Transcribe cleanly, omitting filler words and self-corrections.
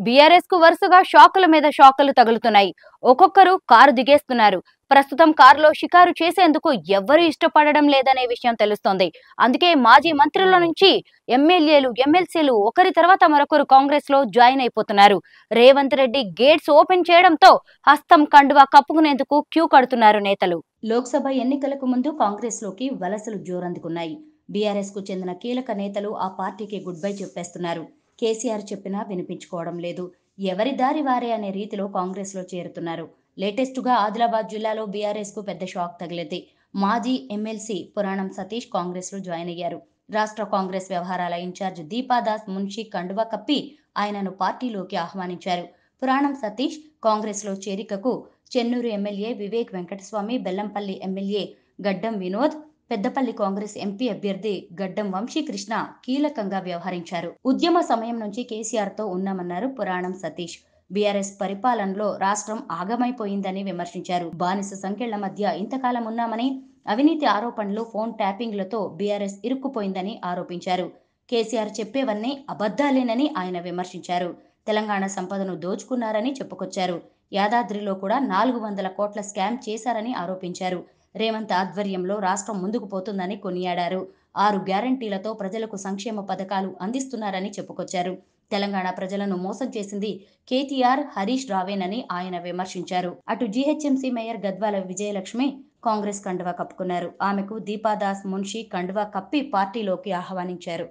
BRS కు వరుసగా షాకుల మీద షాకులు తగులుతున్నాయి. ఒక్కొక్కరు కారు దిగేస్తున్నారు. ప్రస్తుతం కారులో షికారు చేసేందుకు ఎవ్వరూ ఇష్టపడడం లేదనే విషయం తెలుస్తోంది. అందుకే మాజీ మంత్రుల నుంచి ఎమ్మెల్యేలు, ఎమ్మెల్సీలు ఒకరి తర్వాత మరొకరు కాంగ్రెస్ లో జాయిన్ అయిపోతున్నారు. రేవంత్ రెడ్డి గేట్స్ ఓపెన్ చేయడంతో హస్తం కండువా కప్పుకునేందుకు క్యూ కడుతున్నారు నేతలు. లోక్సభ ఎన్నికలకు ముందు కాంగ్రెస్ లోకి వలసలు జోరందుకున్నాయి. బీఆర్ఎస్ కు చెందిన కీలక నేతలు ఆ పార్టీకి గుడ్ బై చెప్పేస్తున్నారు. కేసీఆర్ చెప్పినా వినిపించుకోవడం లేదు. ఎవరి దారి వారే అనే రీతిలో కాంగ్రెస్ లో చేరుతున్నారు. లేటెస్ట్ గా ఆదిలాబాద్ జిల్లాలో బీఆర్ఎస్ కు పెద్ద షాక్ తగిలింది. మాజీ ఎమ్మెల్సీ పురాణం సతీష్ కాంగ్రెస్ లో జాయిన్ అయ్యారు. రాష్ట్ర కాంగ్రెస్ వ్యవహారాల ఇన్ఛార్జ్ దీపాదాస్ మున్షి కండువా కప్పి ఆయనను పార్టీలోకి ఆహ్వానించారు. పురాణం సతీష్ కాంగ్రెస్ లో చేరికకు చెన్నూరు ఎమ్మెల్యే వివేక్ వెంకటస్వామి, బెల్లంపల్లి ఎమ్మెల్యే గడ్డం వినోద్, పెద్దపల్లి కాంగ్రెస్ ఎంపీ అభ్యర్థి గడ్డం వంశీకృష్ణ కీలకంగా వ్యవహరించారు. ఉద్యమ సమయం నుంచి కేసీఆర్ తో ఉన్నామన్నారు పురాణం సతీష్. బీఆర్ఎస్ పరిపాలనలో రాష్ట్రం ఆగమైపోయిందని విమర్శించారు. బానిస సంఖ్యల మధ్య ఇంతకాలం ఉన్నామని, అవినీతి ఆరోపణలు, ఫోన్ ట్యాపింగ్లతో బీఆర్ఎస్ ఇరుక్కుపోయిందని ఆరోపించారు. కేసీఆర్ చెప్పేవన్నీ అబద్ధాలేనని ఆయన విమర్శించారు. తెలంగాణ సంపదను దోచుకున్నారని చెప్పుకొచ్చారు. యాదాద్రిలో కూడా 400 కోట్ల స్కామ్ చేశారని ఆరోపించారు. రేవంత్ ఆధ్వర్యంలో రాష్ట్రం ముందుకు పోతుందని కొనియాడారు. 6 గ్యారంటీలతో ప్రజలకు సంక్షేమ పథకాలు అందిస్తున్నారని చెప్పుకొచ్చారు. తెలంగాణ ప్రజలను మోసం చేసింది కేటీఆర్, హరీష్ రావేనని ఆయన విమర్శించారు. అటు జీహెచ్ఎంసీ మేయర్ గద్వాల విజయలక్ష్మి కాంగ్రెస్ కండువా కప్పుకున్నారు. ఆమెకు దీపాదాస్ మున్షి కండువా కప్పి పార్టీలోకి ఆహ్వానించారు.